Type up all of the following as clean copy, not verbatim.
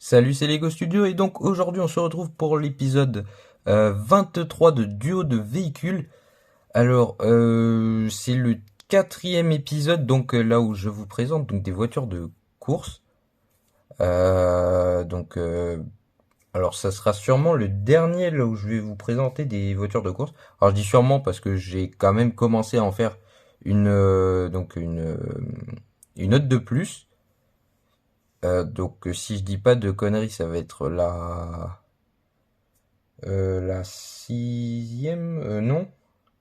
Salut, c'est Lego Studio et donc aujourd'hui on se retrouve pour l'épisode 23 de Duo de véhicules. Alors c'est le quatrième épisode là où je vous présente donc des voitures de course. Euh, donc euh, alors ça sera sûrement le dernier là où je vais vous présenter des voitures de course. Alors je dis sûrement parce que j'ai quand même commencé à en faire une note de plus. Si je dis pas de conneries, ça va être la sixième, non,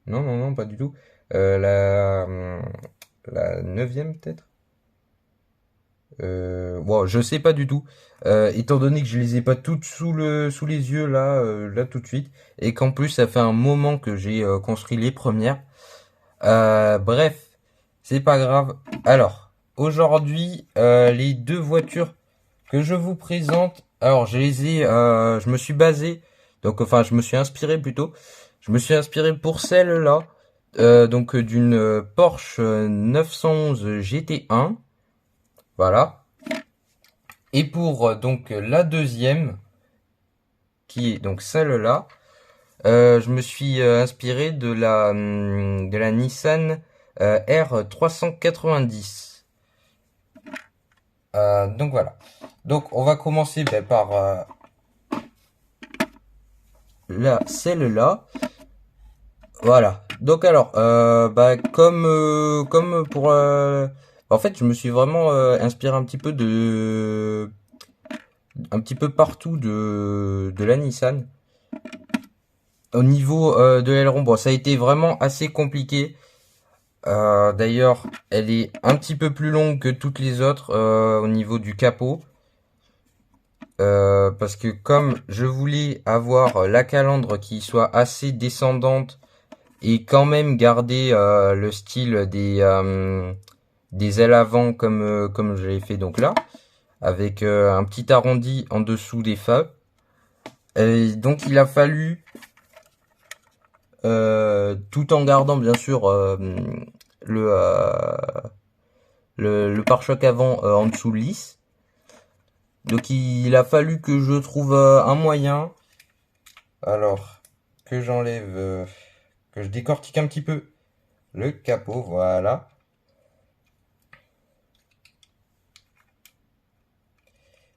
non, pas du tout. La neuvième peut-être. Wow, je sais pas du tout. Étant donné que je les ai pas toutes sous les yeux là tout de suite, et qu'en plus ça fait un moment que j'ai construit les premières. Bref, c'est pas grave. Alors, aujourd'hui, les deux voitures que je vous présente, alors je me suis basé, je me suis inspiré plutôt. Je me suis inspiré pour celle-là, d'une Porsche 911 GT1, voilà. Et pour la deuxième, qui est donc celle-là, je me suis inspiré de la Nissan R390. Donc voilà. Donc on va commencer par celle-là. Voilà. Donc alors, comme pour, en fait, je me suis vraiment inspiré un petit peu partout de la Nissan. Au niveau de l'aileron, bon, ça a été vraiment assez compliqué. D'ailleurs, elle est un petit peu plus longue que toutes les autres au niveau du capot. Parce que comme je voulais avoir la calandre qui soit assez descendante et quand même garder le style des ailes avant comme je l'ai fait donc là, avec un petit arrondi en dessous des phares. Et donc il a fallu, tout en gardant bien sûr le, euh, le pare-choc avant en dessous lisse. Donc il a fallu que je trouve un moyen. Alors que j'enlève, que je décortique un petit peu le capot, voilà.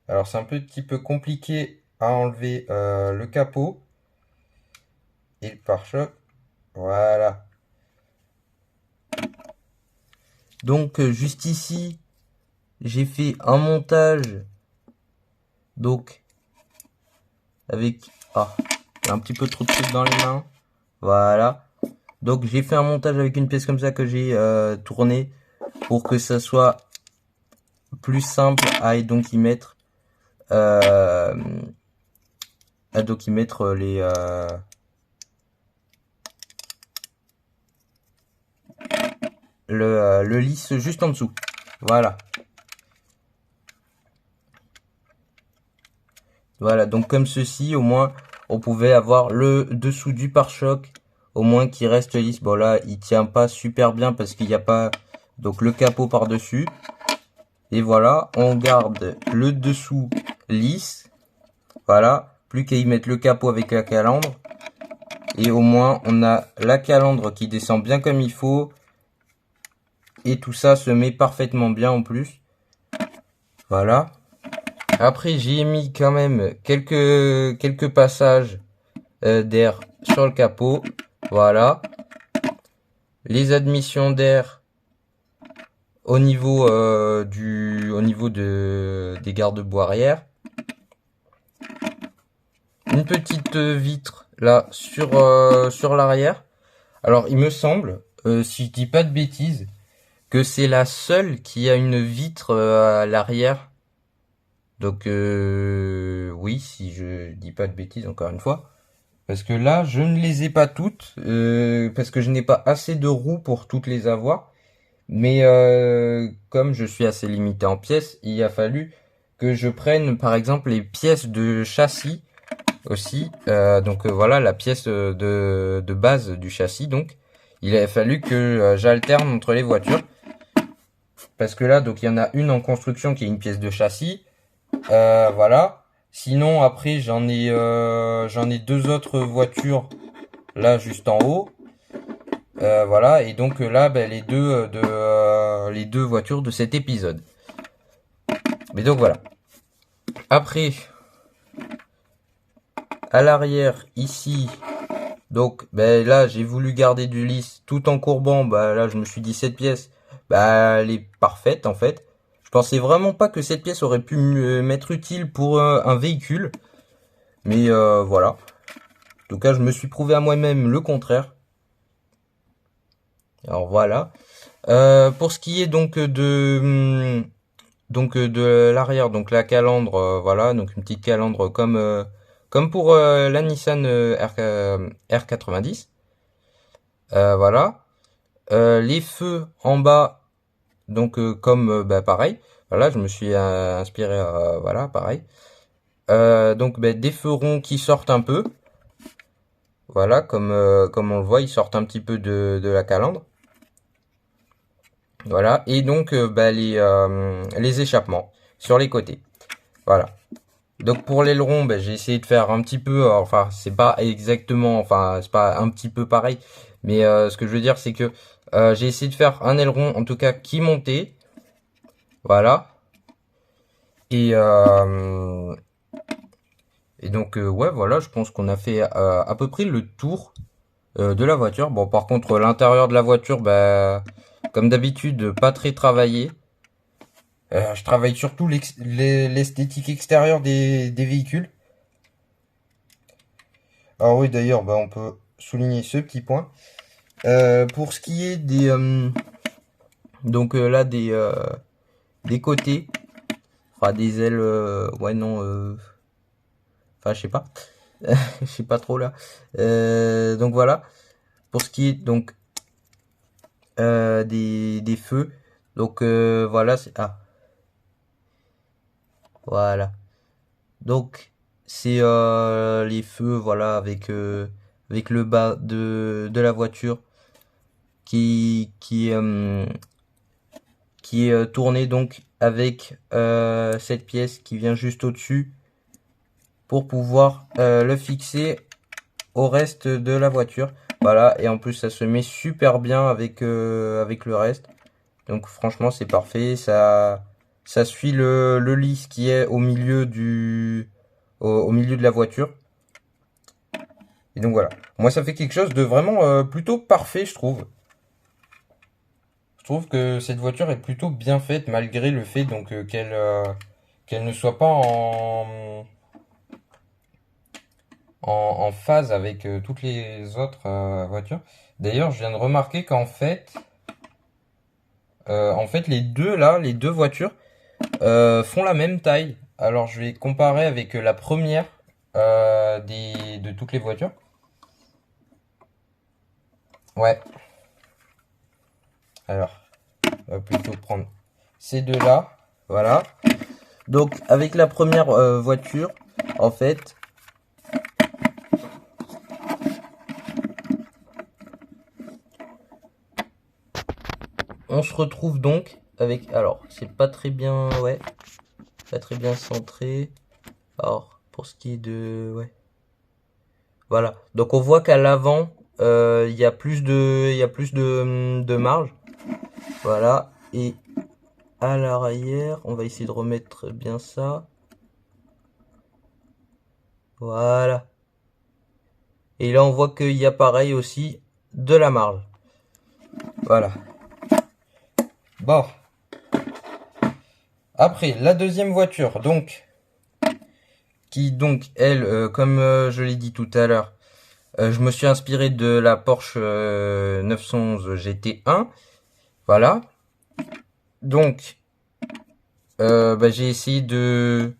Alors c'est un petit peu compliqué à enlever le capot et le pare-choc, voilà. Donc juste ici, j'ai fait un montage donc avec un petit peu trop de trucs dans les mains, voilà. Donc j'ai fait un montage avec une pièce comme ça que j'ai tourné pour que ça soit plus simple à donc y mettre euh, le lisse juste en dessous, voilà. Voilà, donc comme ceci, au moins, on pouvait avoir le dessous du pare-choc, au moins qui reste lisse. Bon là, il tient pas super bien parce qu'il n'y a pas donc le capot par-dessus. Et voilà, on garde le dessous lisse. Voilà, plus qu'à y mettre le capot avec la calandre. Et au moins, on a la calandre qui descend bien comme il faut. Et tout ça se met parfaitement bien en plus. Voilà. Après, j'ai mis quand même quelques passages d'air sur le capot. Voilà. Les admissions d'air au niveau des garde-boue arrière. Une petite vitre là sur l'arrière. Alors, il me semble, si je dis pas de bêtises, que c'est la seule qui a une vitre à l'arrière. Donc oui, si je dis pas de bêtises encore une fois. Parce que là, je ne les ai pas toutes, parce que je n'ai pas assez de roues pour toutes les avoir. Mais comme je suis assez limité en pièces, il a fallu que je prenne par exemple les pièces de châssis aussi. Voilà la pièce de base du châssis. Donc il a fallu que j'alterne entre les voitures. Parce que là, donc il y en a une en construction qui est une pièce de châssis. Voilà. Sinon, après, j'en ai deux autres voitures là juste en haut. Voilà. Et donc là, ben, les deux voitures de cet épisode. Mais donc voilà. Après, à l'arrière, ici, donc ben, là, j'ai voulu garder du lisse tout en courbant. Bah là, je me suis dit cette pièce, bah elle est parfaite en fait. Je pensais vraiment pas que cette pièce aurait pu m'être utile pour un véhicule. Mais voilà. En tout cas, je me suis prouvé à moi-même le contraire. Alors voilà. Pour ce qui est donc de l'arrière, donc la calandre, voilà, donc une petite calandre comme pour la Nissan R90. Voilà. Les feux en bas, donc comme bah, pareil. Voilà, je me suis inspiré, voilà, pareil. Donc bah, des feux ronds qui sortent un peu. Voilà, comme on le voit, ils sortent un petit peu de la calandre. Voilà, et donc bah, les échappements sur les côtés. Voilà. Donc pour l'aileron, bah, j'ai essayé de faire un petit peu, enfin c'est pas exactement, enfin c'est pas un petit peu pareil, mais ce que je veux dire c'est que j'ai essayé de faire un aileron en tout cas qui montait. Voilà. Et, euh, et donc ouais voilà, je pense qu'on a fait à peu près le tour de la voiture. Bon par contre l'intérieur de la voiture, bah comme d'habitude pas très travaillé. Je travaille surtout l'esthétique extérieure des véhicules. Alors oui d'ailleurs bah, on peut souligner ce petit point. Pour ce qui est donc là des côtés, enfin des ailes, ouais non, enfin je sais pas, je sais pas trop là. Donc voilà. Pour ce qui est donc des feux, donc voilà, c'est voilà. Donc c'est les feux, voilà, avec le bas de la voiture qui qui est tourné donc avec cette pièce qui vient juste au-dessus pour pouvoir le fixer au reste de la voiture. Voilà, et en plus ça se met super bien avec le reste. Donc franchement c'est parfait, ça suit le lisse qui est au milieu au milieu de la voiture. Et donc voilà, moi ça fait quelque chose de vraiment plutôt parfait je trouve. Je trouve que cette voiture est plutôt bien faite malgré le fait donc qu'elle ne soit pas en phase avec toutes les autres voitures. D'ailleurs, je viens de remarquer qu'en fait, les deux là, les deux voitures font la même taille. Alors, je vais comparer avec la première de toutes les voitures. Ouais. Alors, on va plutôt prendre ces deux là. Voilà. Donc, avec la première voiture, en fait, on se retrouve donc avec, alors c'est pas très bien, ouais, pas très bien centré. Alors pour ce qui est de, ouais, voilà. Donc on voit qu'à l'avant il y a plus de marge, voilà. Et à l'arrière, on va essayer de remettre bien ça, voilà. Et là on voit qu'il y a pareil aussi de la marge, voilà. Bon. Après la deuxième voiture, donc qui donc elle, comme je l'ai dit tout à l'heure, je me suis inspiré de la Porsche 911 GT1, voilà. Donc bah, j'ai essayé de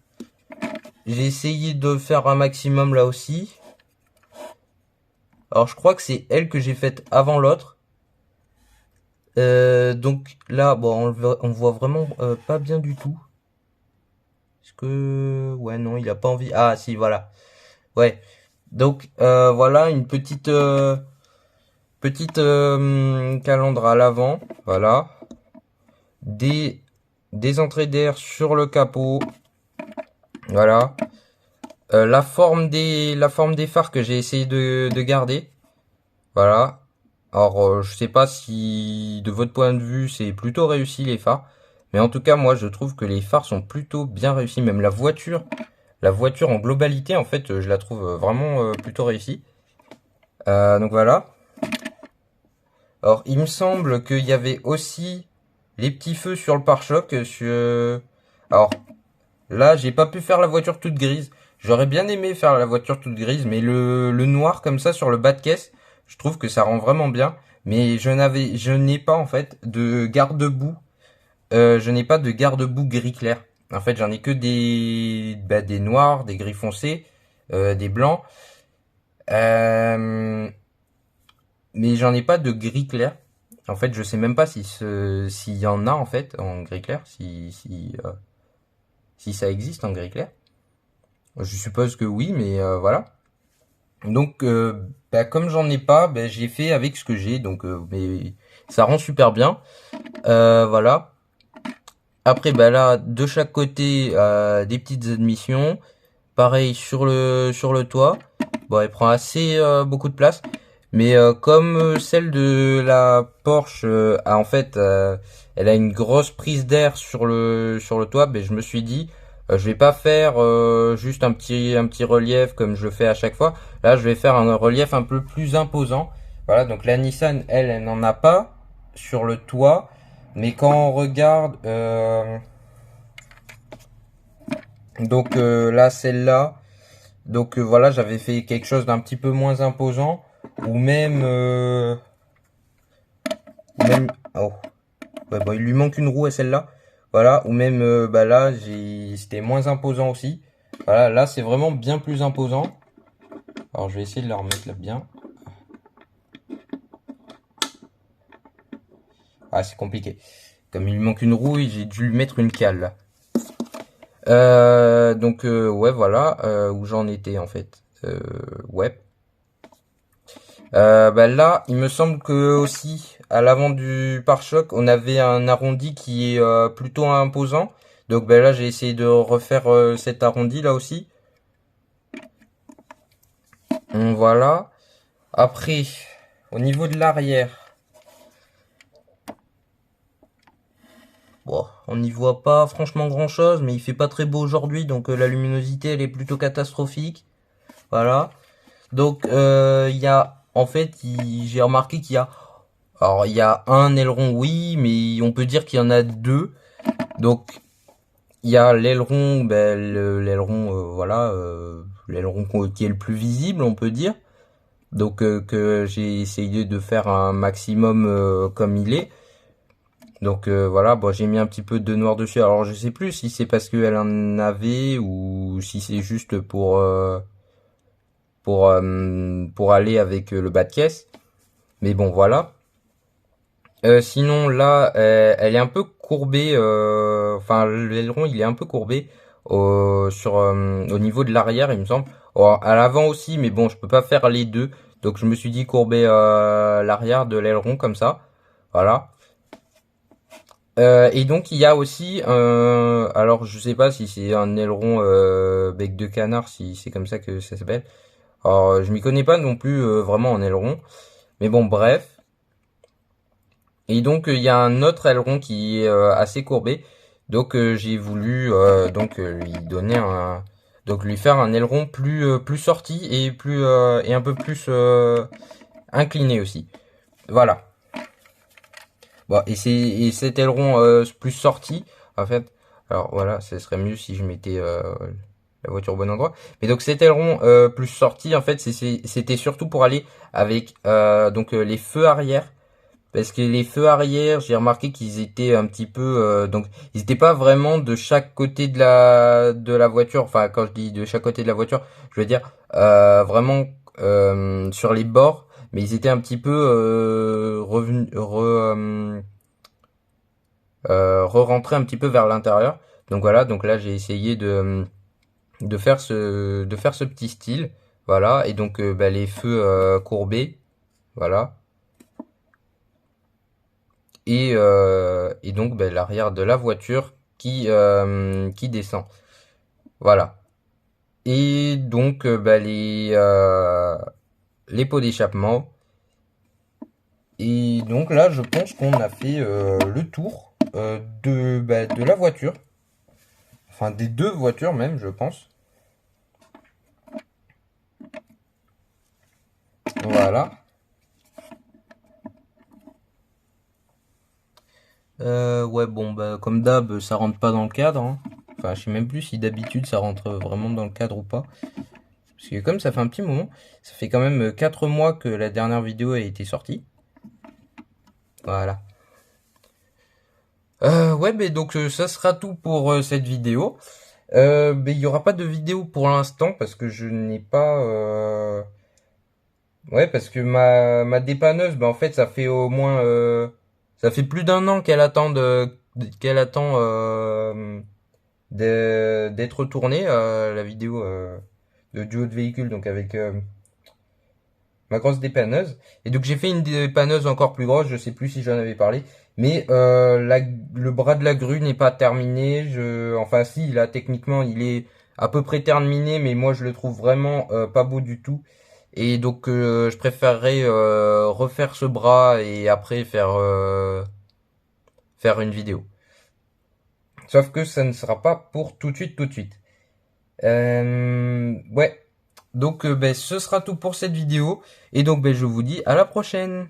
faire un maximum là aussi. Alors je crois que c'est elle que j'ai faite avant l'autre. Donc là, bon, on voit vraiment pas bien du tout. Est-ce que... Ouais, non, il a pas envie. Ah, si, voilà. Ouais. Donc, voilà, une petite calandre à l'avant. Voilà. Des entrées d'air sur le capot. Voilà. La forme des phares que j'ai essayé de garder. Voilà. Alors, je sais pas si de votre point de vue c'est plutôt réussi les phares, mais en tout cas moi je trouve que les phares sont plutôt bien réussis. Même la voiture en globalité en fait, je la trouve vraiment plutôt réussie. Donc voilà. Alors il me semble qu'il y avait aussi les petits feux sur le pare-choc. Alors là j'ai pas pu faire la voiture toute grise. J'aurais bien aimé faire la voiture toute grise, mais le noir comme ça sur le bas de caisse, je trouve que ça rend vraiment bien. Mais je n'ai pas en fait de garde-boue. Je n'ai pas de garde-boue gris clair. En fait, j'en ai que des noirs, des gris foncés, des blancs. Euh, mais j'en ai pas de gris clair. En fait, je sais même pas s'il y en a en fait en gris clair, si ça existe en gris clair. Je suppose que oui, mais voilà. Donc, comme j'en ai pas, j'ai fait avec ce que j'ai. Donc, mais ça rend super bien. Voilà. Après, là, de chaque côté, des petites admissions. Pareil sur le toit. Bon, elle prend assez beaucoup de place. Mais comme celle de la Porsche a en fait, elle a une grosse prise d'air sur le toit, je me suis dit, je vais pas faire juste un petit relief comme je fais à chaque fois. Là, je vais faire un relief un peu plus imposant. Voilà, donc la Nissan, elle n'en a pas sur le toit. Mais quand on regarde, là, celle-là, voilà, j'avais fait quelque chose d'un petit peu moins imposant, ou même, oh, ouais, il lui manque une roue à celle-là, voilà, ou même, là, c'était moins imposant aussi. Voilà, là, c'est vraiment bien plus imposant. Alors, je vais essayer de la remettre là bien. Ah, c'est compliqué. Comme il lui manque une roue, j'ai dû lui mettre une cale, là. Ouais, voilà, où j'en étais, en fait. Ouais. Là, il me semble que aussi à l'avant du pare-choc, on avait un arrondi qui est plutôt imposant. Donc là, j'ai essayé de refaire cet arrondi là aussi. Voilà. Après, au niveau de l'arrière, bon, on n'y voit pas franchement grand-chose, mais il fait pas très beau aujourd'hui, donc la luminosité elle est plutôt catastrophique. Voilà. Donc il y a, en fait, j'ai remarqué qu'il y a alors il y a un aileron, oui, mais on peut dire qu'il y en a deux. Donc il y a l'aileron, l'aileron, voilà, l'aileron qui est le plus visible, on peut dire. Donc que j'ai essayé de faire un maximum comme il est. Donc voilà, bon, j'ai mis un petit peu de noir dessus. Alors je sais plus si c'est parce qu'elle en avait ou si c'est juste pour aller avec le bas de caisse. Mais bon, voilà. Sinon là, elle est un peu courbée. Enfin, l'aileron il est un peu courbé au niveau de l'arrière, il me semble. Oh, à l'avant aussi, mais bon, je peux pas faire les deux. Donc je me suis dit courber l'arrière de l'aileron comme ça. Voilà. Et donc il y a aussi, alors je sais pas si c'est un aileron bec de canard, si c'est comme ça que ça s'appelle. Alors je m'y connais pas non plus vraiment en aileron. Mais bon, bref. Et donc il y a un autre aileron qui est assez courbé. Donc j'ai voulu lui donner donc lui faire un aileron plus sorti et et un peu plus incliné aussi. Voilà. Bon, et cet aileron plus sorti en fait. Alors voilà, ce serait mieux si je mettais la voiture au bon endroit. Mais donc cet aileron plus sorti en fait, c'était surtout pour aller avec les feux arrière. Parce que les feux arrière, j'ai remarqué qu'ils étaient un petit peu, donc ils étaient pas vraiment de chaque côté de la voiture. Enfin, quand je dis de chaque côté de la voiture, je veux dire vraiment sur les bords, mais ils étaient un petit peu revenus, re-rentrés un petit peu vers l'intérieur. Donc voilà, donc là j'ai essayé de faire ce petit style, voilà, et donc les feux courbés, voilà. Et donc l'arrière de la voiture qui descend. Voilà. Et donc les pots d'échappement. Et donc là, je pense qu'on a fait le tour de la voiture. Enfin, des deux voitures même, je pense. Voilà. Ouais, bon, bah, comme d'hab, ça rentre pas dans le cadre, hein. Enfin, je sais même plus si d'habitude ça rentre vraiment dans le cadre ou pas. Parce que comme ça fait un petit moment, ça fait quand même 4 mois que la dernière vidéo a été sortie. Voilà. Ouais, mais donc ça sera tout pour cette vidéo. Mais il y aura pas de vidéo pour l'instant parce que je n'ai pas. Ouais, parce que ma dépanneuse, bah en fait, ça fait au moins, ça fait plus d'un an qu'elle attend d'être tournée la vidéo de duo de véhicule, donc avec ma grosse dépanneuse. Et donc j'ai fait une dépanneuse encore plus grosse, je sais plus si j'en avais parlé, mais le bras de la grue n'est pas terminé. Enfin si, là techniquement il est à peu près terminé, mais moi je le trouve vraiment pas beau du tout. Et donc je préférerais refaire ce bras et après faire une vidéo. Sauf que ça ne sera pas pour tout de suite, tout de suite. Ouais. Donc ben, ce sera tout pour cette vidéo. Et donc ben, je vous dis à la prochaine.